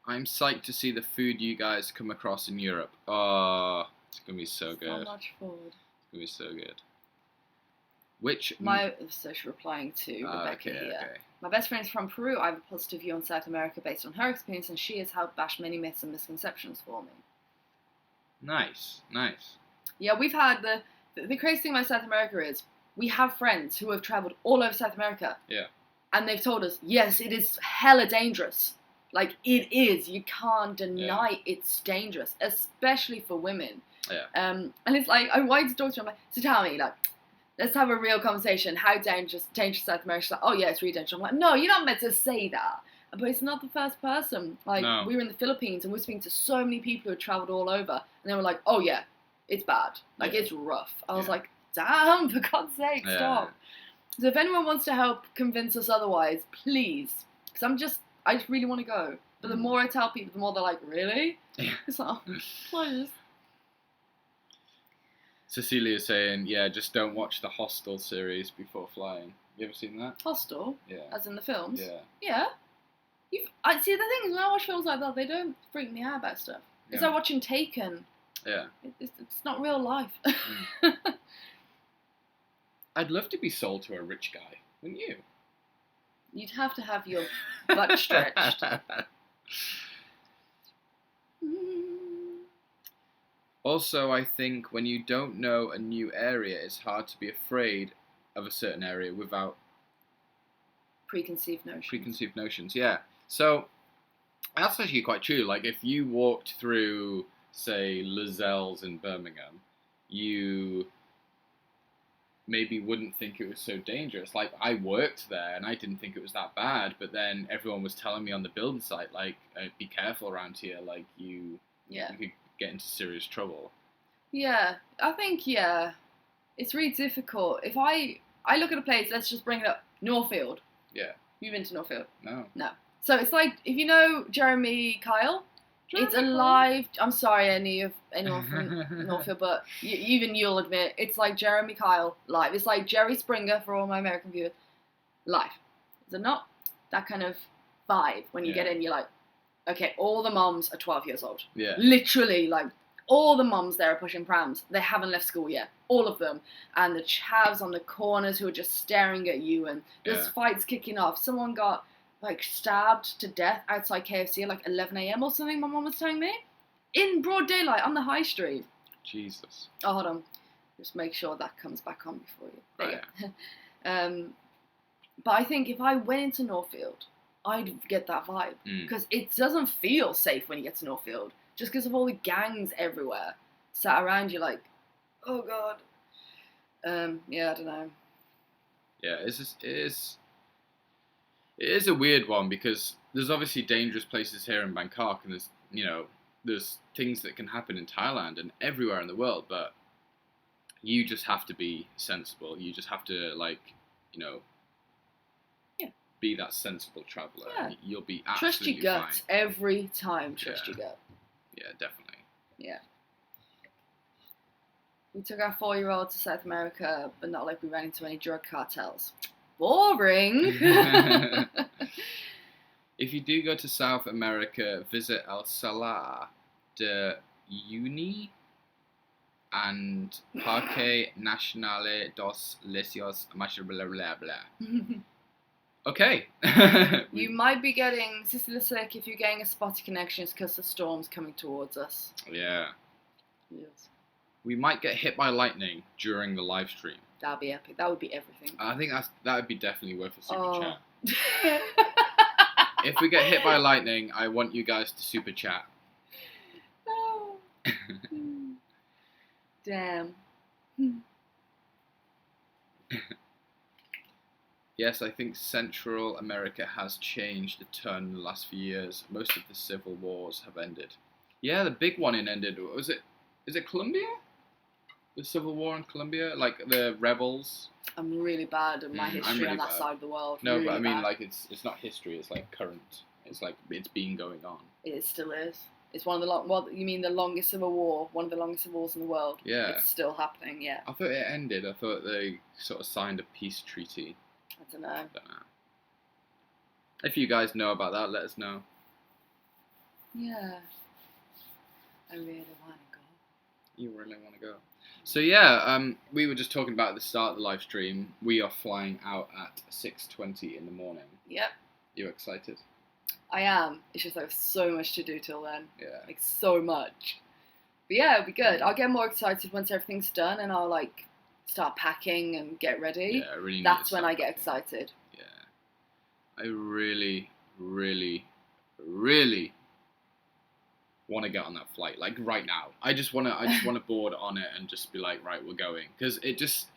I'm psyched to see the food you guys come across in Europe. Oh, it's gonna be so good. So much food. It's gonna be so good. My social replying to Rebecca here. Okay. My best friend's from Peru. I have a positive view on South America based on her experience, and she has helped bash many myths and misconceptions for me. Nice. Yeah, we've had the crazy thing about South America is we have friends who have travelled all over South America. Yeah. And they've told us, yes, it is hella dangerous. Like, it is. You can't deny it's dangerous, especially for women. Yeah. And it's like, I wanted to talk to her. I'm like, so tell me, like, let's have a real conversation. How dangerous South America? She's like, oh, yeah, it's really dangerous. I'm like, no, you're not meant to say that. But it's not the first person. Like, No. we were in the Philippines, and we were speaking to so many people who had travelled all over. And they were like, oh, yeah, it's bad. Like, it's rough. I was like, damn, for God's sake, stop. So if anyone wants to help convince us otherwise, please. Because I just really want to go. But the more I tell people, the more they're like, really? It's like, oh, please. Cecilia's saying, yeah, just don't watch the Hostel series before flying. You ever seen that? Hostel? Yeah. As in the films? Yeah. Yeah. See, the thing is, when I watch films like that, they don't freak me out about stuff. It's like watching Taken. Yeah. It's not real life. I'd love to be sold to a rich guy, wouldn't you? You'd have to have your butt stretched. Also, I think when you don't know a new area, it's hard to be afraid of a certain area without preconceived notions. Yeah. So that's actually quite true. Like if you walked through, say, Lazelle's in Birmingham, you maybe wouldn't think it was so dangerous. Like I worked there and I didn't think it was that bad, but then everyone was telling me on the building site, like, be careful around here. Like you could get into serious trouble. Yeah, I think it's really difficult. If I look at a place, let's just bring it up, Northfield. Yeah. You've been to Northfield? No. So it's if you know Jeremy Kyle, it's a live. I'm sorry, anyone from Northfield, but even you'll admit it's like Jeremy Kyle live. It's like Jerry Springer for all my American viewers live. Is it not? That kind of vibe when you get in, you're like, okay, all the moms are 12 years old. Yeah. Literally, all the moms there are pushing prams. They haven't left school yet. All of them. And the chavs on the corners who are just staring at you. And there's fights kicking off. Someone got, stabbed to death outside KFC at 11 a.m. or something, my mom was telling me. In broad daylight on the high street. Jesus. Oh, hold on. Just make sure that comes back on before you. There you go. But I think if I went into Northfield, I'd get that vibe. Because it doesn't feel safe when you get to Northfield. Just because of all the gangs everywhere. Sat around you like, oh God. I don't know. Yeah, it is a weird one because there's obviously dangerous places here in Bangkok and there's things that can happen in Thailand and everywhere in the world, but you just have to be sensible. You just have to be that sensible traveller. Yeah. You'll be trust absolutely your gut fine. Every time. Trust your gut. Yeah, definitely. Yeah. We took our 4-year-old to South America, but not like we ran into any drug cartels. Boring. If you do go to South America, visit El Salar de Uyuni and Parque Nacional dos Lecios, blah, blah, blah. Okay. You might be getting Sicily-sick if you're getting a spotty connection. It's because the storm's coming towards us. Yeah. Yes. We might get hit by lightning during the live stream. That'd be epic. That would be everything. I think that would be definitely worth a super chat. If we get hit by lightning, I want you guys to super chat. Oh. Damn. Yes, I think Central America has changed a ton in the last few years. Most of the civil wars have ended. Yeah, the big one ended. Is it Colombia? The civil war in Colombia? Like the rebels? I'm really bad at my history really on that bad. side of the world. No, really but I mean, bad. it's not history. It's current. It's it's been going on. It still is. It's one of the you mean the longest civil war? One of the longest civil wars in the world. Yeah. It's still happening. Yeah. I thought it ended. I thought they sort of signed a peace treaty. I don't know. If you guys know about that, let us know. Yeah. I really want to go. You really want to go. So yeah, we were just talking about at the start of the live stream. We are flying out at 6:20 in the morning. Yep. You excited? I am. It's just like so much to do till then. Yeah. Like so much. But yeah, it'll be good. I'll get more excited once everything's done and I'll like start packing and get ready. Yeah, I really. That's when I get excited. Yeah. I really, really, really want to get on that flight, like right now. I just want to board on it and just be like, right, we're going. Because it just,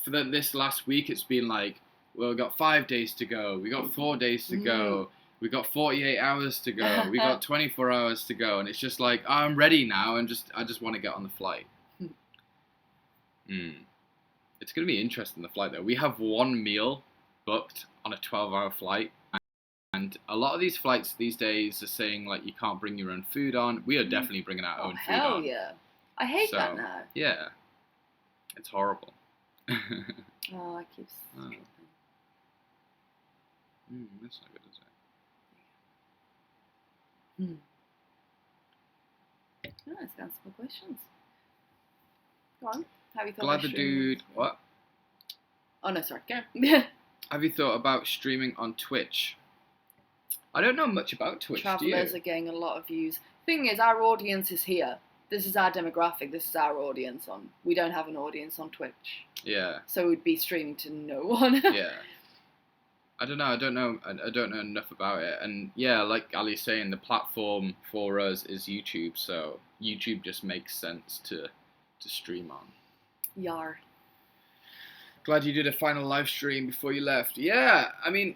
for this last week, it's been like, well, we got 5 days to go, we got 4 days to go, we got 48 hours to go, we got 24 hours to go, and it's just like, oh, I'm ready now, and I just want to get on the flight. It's going to be interesting, the flight, though. We have one meal booked on a 12-hour flight. And a lot of these flights these days are saying, like, you can't bring your own food on. We are definitely bringing our own food on. Hell yeah. I hate that now. Yeah. It's horrible. Oh, I keep sleeping. That's not good, is it? Oh, let's answer more questions. Go on. Have you thought Glad about the streaming? dude... What? Oh, no, sorry. Go. Have you thought about streaming on Twitch? I don't know much about Twitch, Travelers do are getting a lot of views. Thing is, our audience is here. This is our demographic. This is our audience on. We don't have an audience on Twitch. Yeah. So we'd be streaming to no one. Yeah. I don't know. I don't know enough about it. And yeah, like Ali's saying, the platform for us is YouTube. So YouTube just makes sense to stream on. Yar. Glad you did a final live stream before you left. Yeah, I mean,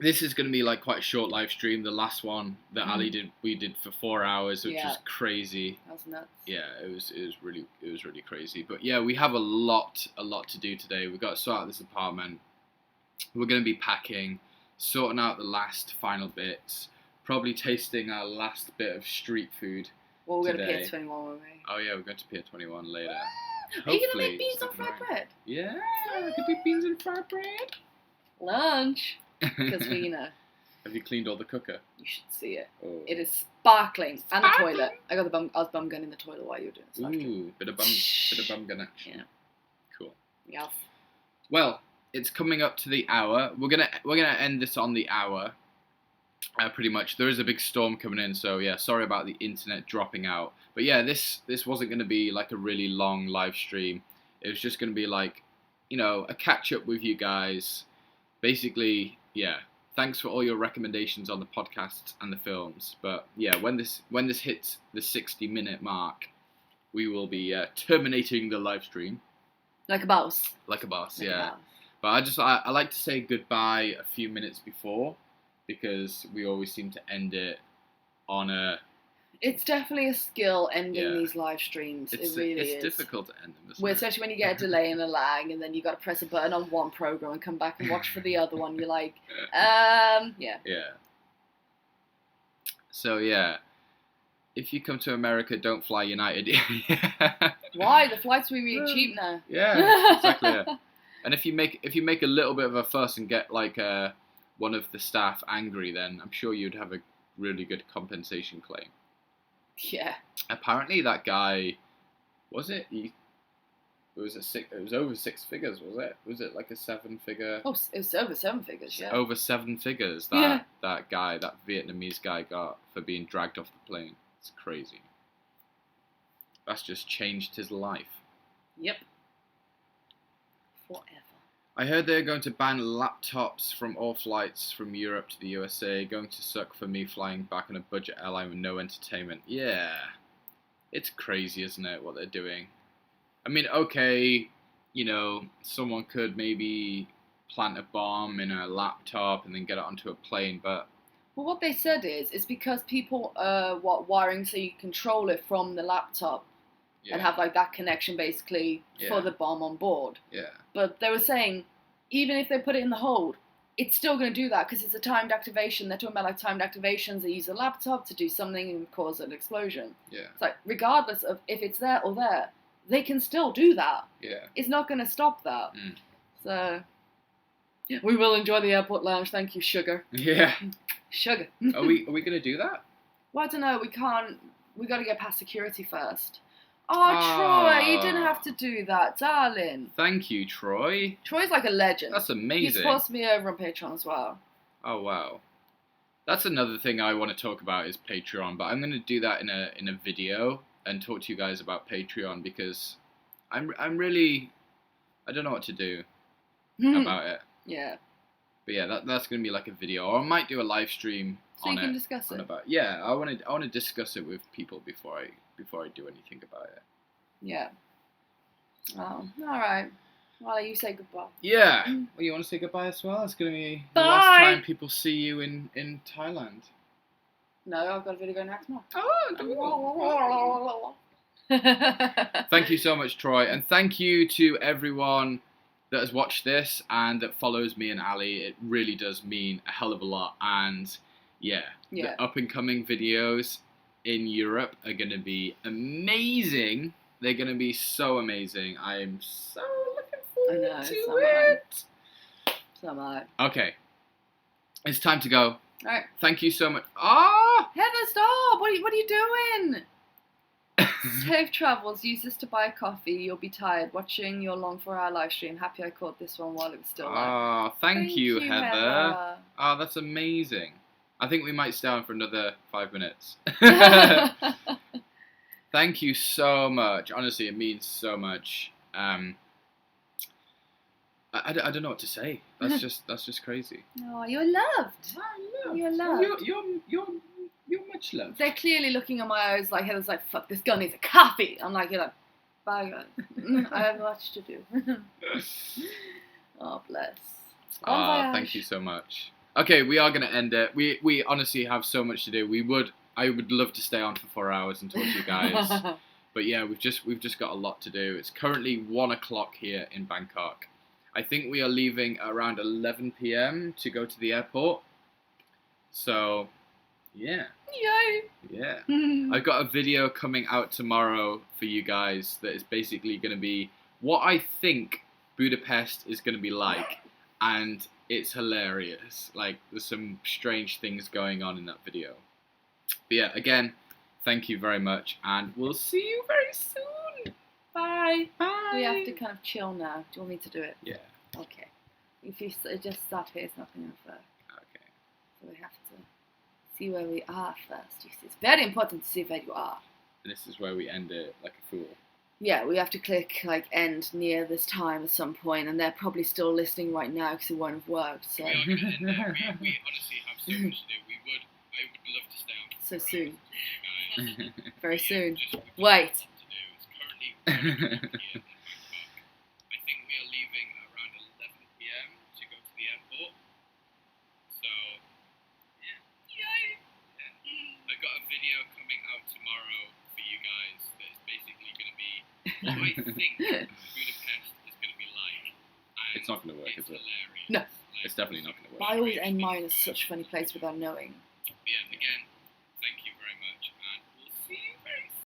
this is going to be like quite a short live stream. The last one that Ali did, we did for 4 hours, which was crazy. That was nuts. Yeah, it was really crazy. But yeah, we have a lot to do today. We've got to sort out this apartment. We're going to be packing, sorting out the last final bits, probably tasting our last bit of street food. Well, we're going to today. Pier 21, won't we? Oh yeah, we're going to Pier 21 later. Are you going to make beans on fried bread? Yeah, I could do beans and fried bread. Lunch. Because we, you know. Have you cleaned all the cooker? You should see it. Oh. It is sparkling. And the toilet. I was bum gunning the toilet while you were doing it. Ooh, bit of bum gun action. Yeah. Cool. Yeah. Well, it's coming up to the hour. We're gonna end this on the hour. Pretty much. There is a big storm coming in, so yeah, sorry about the internet dropping out. But yeah, this wasn't gonna be like a really long live stream. It was just gonna be like, you know, a catch up with you guys. Basically, yeah. Thanks for all your recommendations on the podcasts and the films. But yeah, when this hits the 60-minute mark, we will be terminating the live stream. Like a boss. Like a boss, Like yeah. a boss. But I like to say goodbye a few minutes before, because we always seem to end it on a... It's definitely a skill ending these live streams. It really is. It's difficult to end them, isn't it? Especially when you get a delay and a lag, and then you got to press a button on one program and come back and watch for the other one. You're like, yeah. Yeah. So yeah, if you come to America, don't fly United. Why? The flights will be really cheap now. Yeah, exactly. Yeah. And if you make a little bit of a fuss and get like one of the staff angry, then I'm sure you'd have a really good compensation claim. Yeah. Apparently, that guy, was it? It was over 6 figures, was it? Was it like a 7-figure? Oh, it was over 7 figures. Yeah. Over 7 figures. That guy, that Vietnamese guy, got for being dragged off the plane. It's crazy. That's just changed his life. Yep. Forever. I heard they're going to ban laptops from all flights from Europe to the USA. Going to suck for me flying back on a budget airline with no entertainment. Yeah. It's crazy, isn't it, what they're doing? I mean, okay, you know, someone could maybe plant a bomb in a laptop and then get it onto a plane, but... Well, what they said is, it's because people are wiring so you control it from the laptop. Yeah. And have like that connection basically for the bomb on board. Yeah. But they were saying, even if they put it in the hold, it's still going to do that because it's a timed activation. They're talking about like timed activations. They use a laptop to do something and cause an explosion. Yeah. It's like, regardless of if it's there or there, they can still do that. Yeah. It's not going to stop that. So, we will enjoy the airport lounge. Thank you, sugar. Yeah. Sugar. Are we going to do that? Well, I don't know. We can't. We got to get past security first. Oh, Troy, you didn't have to do that, darling. Thank you, Troy. Troy's like a legend. That's amazing. He's supposed to be over on Patreon as well. Oh wow. That's another thing I want to talk about is Patreon, but I'm going to do that in a video and talk to you guys about Patreon because I'm really I don't know what to do about it. Yeah. But yeah, that's going to be like a video, or I might do a live stream So on you can it. discuss it. Yeah, I want to discuss it with people before I do anything about it. Yeah. Oh, all right. Well, you say goodbye. Yeah. Well, you want to say goodbye as well? It's going to be the Bye. last time people see you in Thailand. No, I've got a video going out tomorrow. Oh, thank you so much, Troy, and thank you to everyone that has watched this and that follows me and Ali. It really does mean a hell of a lot. And yeah. The up and coming videos in Europe are going to be amazing. They're going to be so amazing. I am so looking forward to it. So am I. Okay. It's time to go. Alright. Thank you so much. Ah! Heather, stop! What are you doing? Safe travels. Use this to buy a coffee. You'll be tired watching your long 4-hour live stream. Happy I caught this one while it was still live. Ah, thank you, Heather. Ah, that's amazing. I think we might stay on for another 5 minutes. Thank you so much. Honestly, it means so much. I don't know what to say. That's just crazy. Oh, you're loved. You're loved. You're much loved. They're clearly looking at my eyes like Heather's like, fuck, this girl needs a coffee. I'm like, you're like, bye guys. I have much to do. Oh, bless. Thank you so much. Okay, we are gonna end it. We honestly have so much to do. I would love to stay on for 4 hours and talk to you guys. But yeah, we've just got a lot to do. It's currently 1 o'clock here in Bangkok. I think we are leaving around 11 p.m. to go to the airport. So, yeah. Yay! Yeah. I've got a video coming out tomorrow for you guys that is basically going to be what I think Budapest is going to be like. And it's hilarious. Like, there's some strange things going on in that video. But yeah, again, thank you very much. And we'll see you very soon. Bye. Bye. We have to kind of chill now. Do you want me to do it? Yeah. Okay. If you just start here, it's not going to work. Okay. So we have to see where we are first. You see, it's very important to see where you are. And this is where we end it like a fool. Yeah, we have to click like end near this time at some point, and they're probably still listening right now because it won't have worked. So. We honestly have so much to do. I would love to stay on. So soon. Guys. Very soon. It's Wait. currently 1 o'clock here in Bangkok. I think we are leaving around 11 p.m. to go to the airport. So, yeah. Yay! Yeah. I've got a video coming out tomorrow for you guys that is basically going to be what I think Budapest is going to be like. And it's not going to work, is it? Hilarious. No. It's definitely not going to work. I always end mine as such a funny place without knowing. Yeah, again,